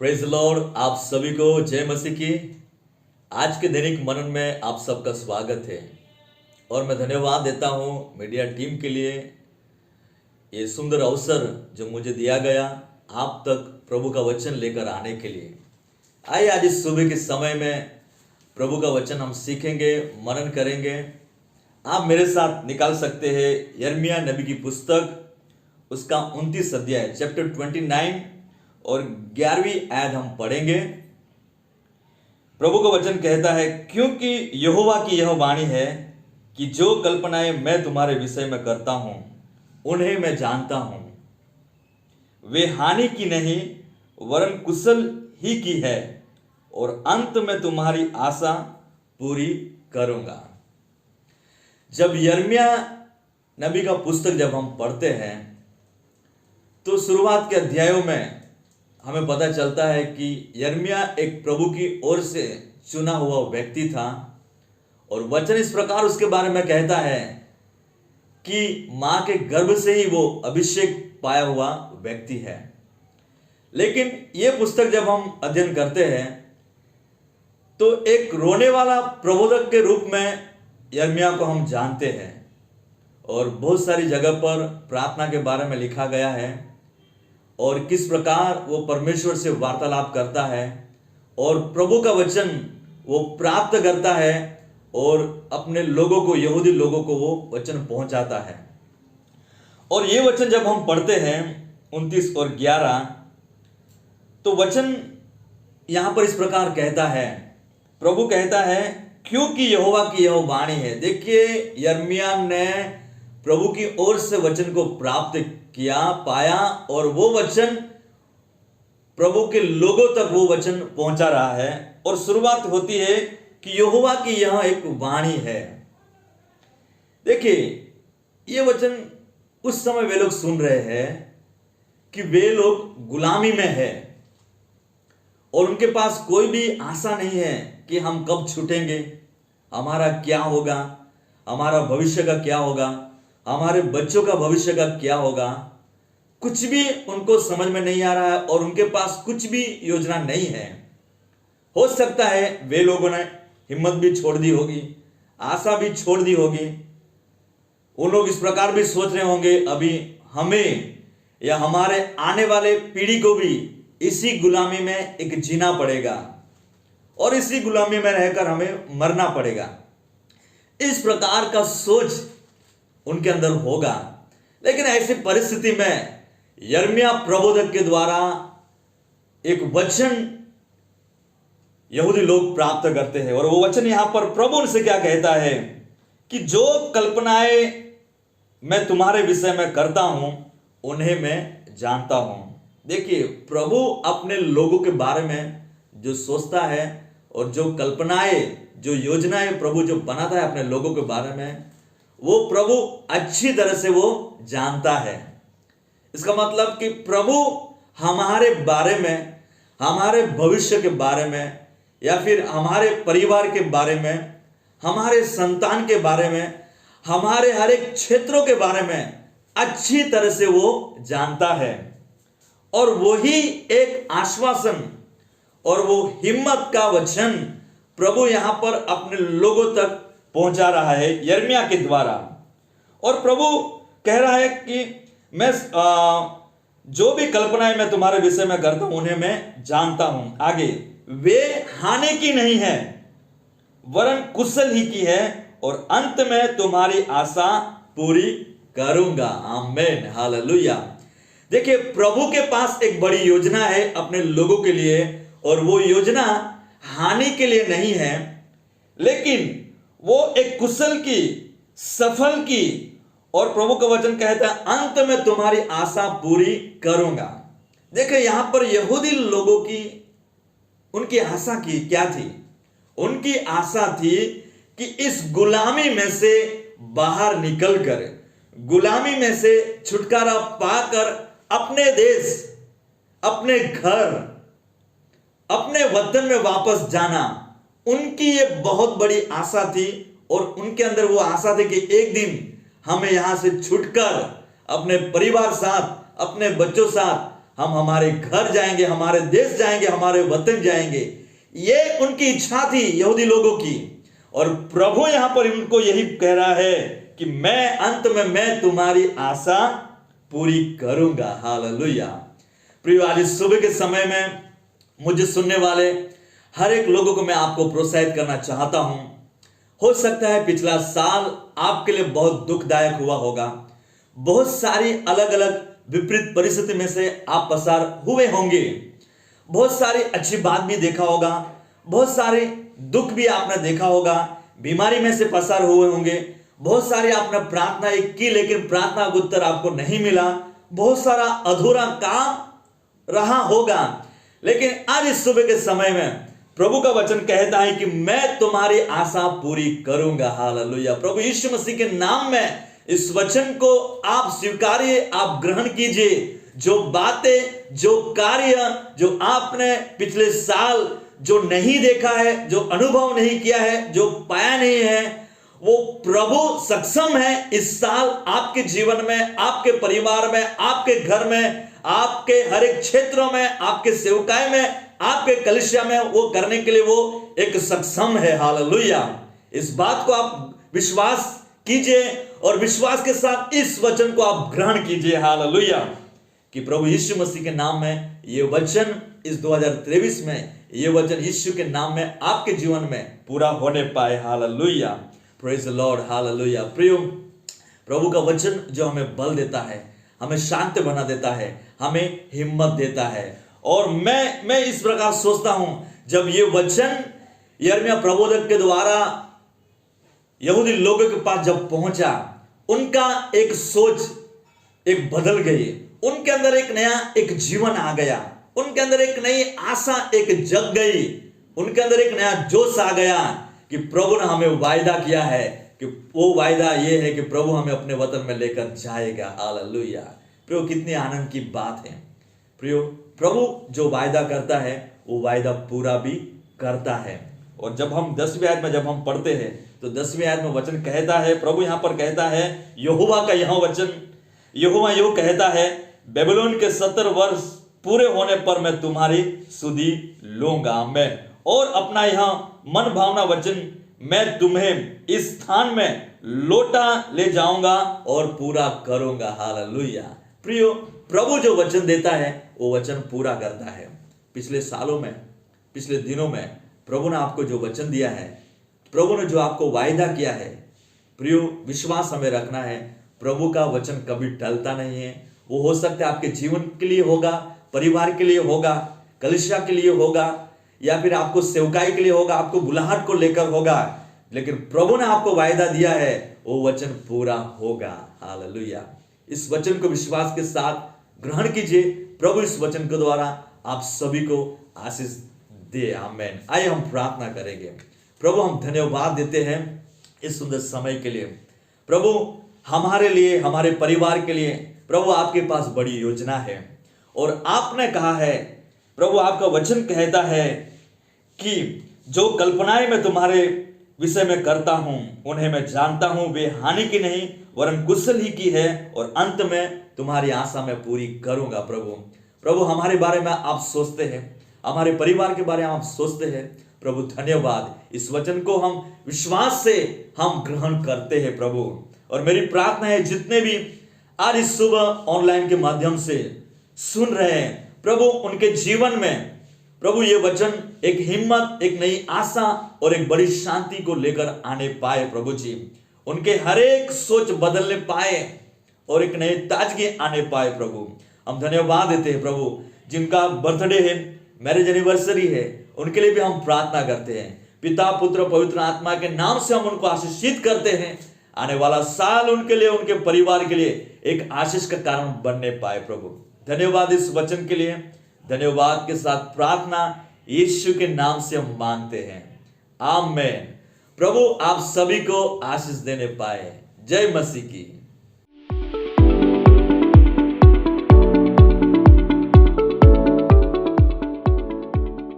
Praise Lord. आप सभी को जय मसीह की। आज के दैनिक मनन में आप सबका स्वागत है और मैं धन्यवाद देता हूं मीडिया टीम के लिए ये सुंदर अवसर जो मुझे दिया गया आप तक प्रभु का वचन लेकर आने के लिए। आइए आज इस सुबह के समय में प्रभु का वचन हम सीखेंगे, मनन करेंगे। आप मेरे साथ निकाल सकते हैं यिर्मयाह नबी की पुस्तक, उसका 29 अध्याय चैप्टर 29 और 11वीं आयत हम पढ़ेंगे। प्रभु का वचन कहता है, क्योंकि यहोवा की यह वाणी है कि जो कल्पनाएं मैं तुम्हारे विषय में करता हूं उन्हें मैं जानता हूं, वे हानि की नहीं वरन कुशल ही की है, और अंत में तुम्हारी आशा पूरी करूंगा। जब यिर्मयाह नबी का पुस्तक जब हम पढ़ते हैं तो शुरुआत के अध्यायों में हमें पता चलता है कि यिर्मयाह एक प्रभु की ओर से चुना हुआ व्यक्ति था, और वचन इस प्रकार उसके बारे में कहता है कि मां के गर्भ से ही वो अभिषेक पाया हुआ व्यक्ति है। लेकिन ये पुस्तक जब हम अध्ययन करते हैं तो एक रोने वाला प्रबोधक के रूप में यिर्मयाह को हम जानते हैं, और बहुत सारी जगह पर प्रार्थना के बारे में लिखा गया है और किस प्रकार वो परमेश्वर से वार्तालाप करता है और प्रभु का वचन वो प्राप्त करता है और अपने लोगों को, यहूदी लोगों को वो वचन पहुंचाता है। और ये वचन जब हम पढ़ते हैं 29 और 11, तो वचन यहां पर इस प्रकार कहता है, प्रभु कहता है क्योंकि यहोवा की यह वाणी है। देखिए, यिर्मयाह ने प्रभु की ओर से वचन को प्राप्त किया, पाया, और वो वचन प्रभु के लोगों तक वो वचन पहुंचा रहा है। और शुरुआत होती है कि यहोवा की यह एक वाणी है। देखिए, ये वचन उस समय वे लोग सुन रहे हैं कि वे लोग गुलामी में है और उनके पास कोई भी आशा नहीं है कि हम कब छूटेंगे, हमारा क्या होगा, हमारा भविष्य का क्या होगा, हमारे बच्चों का भविष्य का क्या होगा। कुछ भी उनको समझ में नहीं आ रहा है और उनके पास कुछ भी योजना नहीं है। हो सकता है वे लोगों ने हिम्मत भी छोड़ दी होगी, आशा भी छोड़ दी होगी। उन लोग इस प्रकार भी सोच रहे होंगे, अभी हमें या हमारे आने वाले पीढ़ी को भी इसी गुलामी में एक जीना पड़ेगा और इसी गुलामी में रहकर हमें मरना पड़ेगा। इस प्रकार का सोच उनके अंदर होगा। लेकिन ऐसी परिस्थिति में यिर्मयाह प्रबोधक के द्वारा एक वचन यहूदी लोग प्राप्त करते हैं, और वो वचन यहां पर प्रभु उनसे क्या कहता है कि जो कल्पनाएं मैं तुम्हारे विषय में करता हूं उन्हें मैं जानता हूं। देखिए, प्रभु अपने लोगों के बारे में जो सोचता है और जो कल्पनाएं, जो योजनाएं प्रभु जो बनाता है अपने लोगों के बारे में, वो प्रभु अच्छी तरह से वो जानता है। इसका मतलब कि प्रभु हमारे बारे में, हमारे भविष्य के बारे में, या फिर हमारे परिवार के बारे में, हमारे संतान के बारे में, हमारे हर एक क्षेत्रों के बारे में अच्छी तरह से वो जानता है। और वही एक आश्वासन और वो हिम्मत का वचन प्रभु यहां पर अपने लोगों तक पहुंचा रहा है यिर्मयाह के द्वारा। और प्रभु कह रहा है कि मैं जो भी कल्पनाएं मैं तुम्हारे विषय में करता हूं उन्हें मैं जानता हूं। आगे, वे हानि की नहीं है वरन कुशल ही की है, और अंत में तुम्हारी आशा पूरी करूंगा। आमीन, हालेलुया। देखिए, प्रभु के पास एक बड़ी योजना है अपने लोगों के लिए, और वो योजना हानि के लिए नहीं है, लेकिन वो एक कुशल की, सफल की, और प्रभु का वचन कहता है अंत में तुम्हारी आशा पूरी करूंगा। देखिए, यहां पर यहूदी लोगों की उनकी आशा की क्या थी? उनकी आशा थी कि इस गुलामी में से बाहर निकलकर, गुलामी में से छुटकारा पाकर अपने देश, अपने घर, अपने वतन में वापस जाना, उनकी ये बहुत बड़ी आशा थी। और उनके अंदर वो आशा थी कि एक दिन हमें यहां से छुटकर अपने परिवार साथ, अपने बच्चों साथ हम हमारे घर जाएंगे, हमारे देश जाएंगे, हमारे वतन जाएंगे। ये उनकी इच्छा थी यहूदी लोगों की। और प्रभु यहां पर उनको यही कह रहा है कि मैं अंत में मैं तुम्हारी आशा पूरी करूंगा। हालेलुया। प्रिय, आज इस सुबह के समय में मुझे सुनने वाले हर एक लोगों को मैं आपको प्रोत्साहित करना चाहता हूं। हो सकता है पिछला साल आपके लिए बहुत दुखदायक हुआ होगा। बहुत सारी अलग अलग विपरीत परिस्थिति में से आप पसार हुए होंगे। बहुत सारी अच्छी बात भी देखा होगा, बहुत सारे दुख भी आपने देखा होगा, बीमारी में से पसार हुए होंगे। बहुत सारी आपने प्रार्थना की लेकिन प्रार्थना का उत्तर आपको नहीं मिला। बहुत सारा अधूरा काम रहा होगा। लेकिन आज इस सुबह के समय में प्रभु का वचन कहता है कि मैं तुम्हारी आशा पूरी करूंगा। हालेलुया। प्रभु यीशु मसीह के नाम में इस वचन को आप स्वीकारिए, आप ग्रहण कीजिए। जो बातें, जो कार्य जो आपने पिछले साल जो नहीं देखा है, जो अनुभव नहीं किया है, जो पाया नहीं है, वो प्रभु सक्षम है इस साल आपके जीवन में, आपके परिवार में, आपके घर में, आपके हर एक क्षेत्रों में, आपके सेवकाई में, आपके कलीसिया में वो करने के लिए वो एक सक्षम है। हालेलुया। इस बात को आप विश्वास कीजिए और विश्वास के साथ इस वचन को आप ग्रहण कीजिए। हालेलुया। कि प्रभु यीशु मसीह के नाम में ये वचन इस 2023 में ये वचन यीशु के नाम में आपके जीवन में पूरा होने पाए। Hallelujah. Praise the Lord. Hallelujah. प्रियो, प्रभु का वचन जो हमें बल देता है, हमें शांत बना देता है, हमें हिम्मत देता है। और मैं इस प्रकार सोचता हूं, जब ये वचन यिर्मयाह प्रबोधक के द्वारा यहूदी लोगों के पास जब पहुंचा, उनका एक सोच एक बदल गई, उनके अंदर एक नया एक जीवन आ गया, उनके अंदर एक नई आशा एक जग गई, उनके अंदर एक नया जोश आ गया कि प्रभु ने हमें वायदा किया है कि वो वायदा ये है कि प्रभु हमें अपने वतन में लेकर जाएगा। हालेलुया। प्रियो, कितनी आनंद की बात है। प्रियो, प्रभु जो वायदा करता है वो वायदा पूरा भी करता है। और जब हम 10वीं आयत में जब हम पढ़ते हैं तो 10वीं आयत में वचन कहता है, प्रभु यहां पर कहता है, यहोवा का यह वचन, यहोवा यो कहता है, बेबीलोन के 70 वर्ष पूरे होने पर मैं तुम्हारी सुधि लूंगा मैं, और अपना यह मन भावना वचन मैं तुम्हें इस स्थान में लौटा ले जाऊंगा और पूरा करूंगा। हालेलुया। प्रियो, प्रभु जो वचन देता है वो वचन पूरा करता है। पिछले सालों में, पिछले दिनों में प्रभु ने आपको जो वचन दिया है, प्रभु ने जो आपको वायदा किया है, प्रियो विश्वास हमें रखना है। प्रभु का वचन कभी टलता नहीं है। वो हो सकता है आपके जीवन के लिए होगा, परिवार के लिए होगा, कलीसिया के लिए होगा, या फिर आपको सेवकाई के लिए होगा, आपको बुलाहट को लेकर होगा, लेकिन प्रभु ने आपको वायदा दिया है वो वचन पूरा होगा। हालेलुया। इस वचन को विश्वास के साथ ग्रहण कीजिए। प्रभु इस वचन के द्वारा आप सभी को आशीष दे। आमीन। आइए हम प्रार्थना करेंगे। प्रभु, हम धन्यवाद देते हैं इस सुंदर समय के लिए। प्रभु, हमारे लिए, हमारे परिवार के लिए प्रभु आपके पास बड़ी योजना है। और आपने कहा है, प्रभु आपका वचन कहता है कि जो कल्पनाएं मैं तुम्हारे विषय में करता हूं उन्हें मैं जानता हूं, वे हानि की नहीं वरन कुशल ही की है, और अंत में तुम्हारी आशा मैं पूरी करूंगा। प्रभु हमारे बारे में आप सोचते हैं, हमारे परिवार के बारे में आप सोचते हैं। प्रभु धन्यवाद। इस वचन को हम विश्वास से हम ग्रहण करते हैं प्रभु। और मेरी प्रार्थना है जितने भी आज इस सुबह ऑनलाइन के माध्यम से सुन रहे हैं, प्रभु उनके जीवन में प्रभु ये वचन एक हिम्मत, एक नई आशा और एक बड़ी शांति को लेकर आने पाए। प्रभु जी, उनके हर एक सोच बदलने पाए और एक नई ताजगी आने पाए। प्रभु हम धन्यवाद देते हैं। प्रभु जिनका बर्थडे है, मैरिज एनिवर्सरी है, उनके लिए भी हम प्रार्थना करते हैं। पिता, पुत्र, पवित्र आत्मा के नाम से हम उनको आशीषित करते हैं। आने वाला साल उनके लिए, उनके परिवार के लिए एक आशीष का कारण बनने पाए। प्रभु धन्यवाद इस वचन के लिए। धन्यवाद के साथ प्रार्थना यीशु के नाम से हम मांगते हैं। आमीन। प्रभु आप सभी को आशीष देने पाए। जय मसीह की।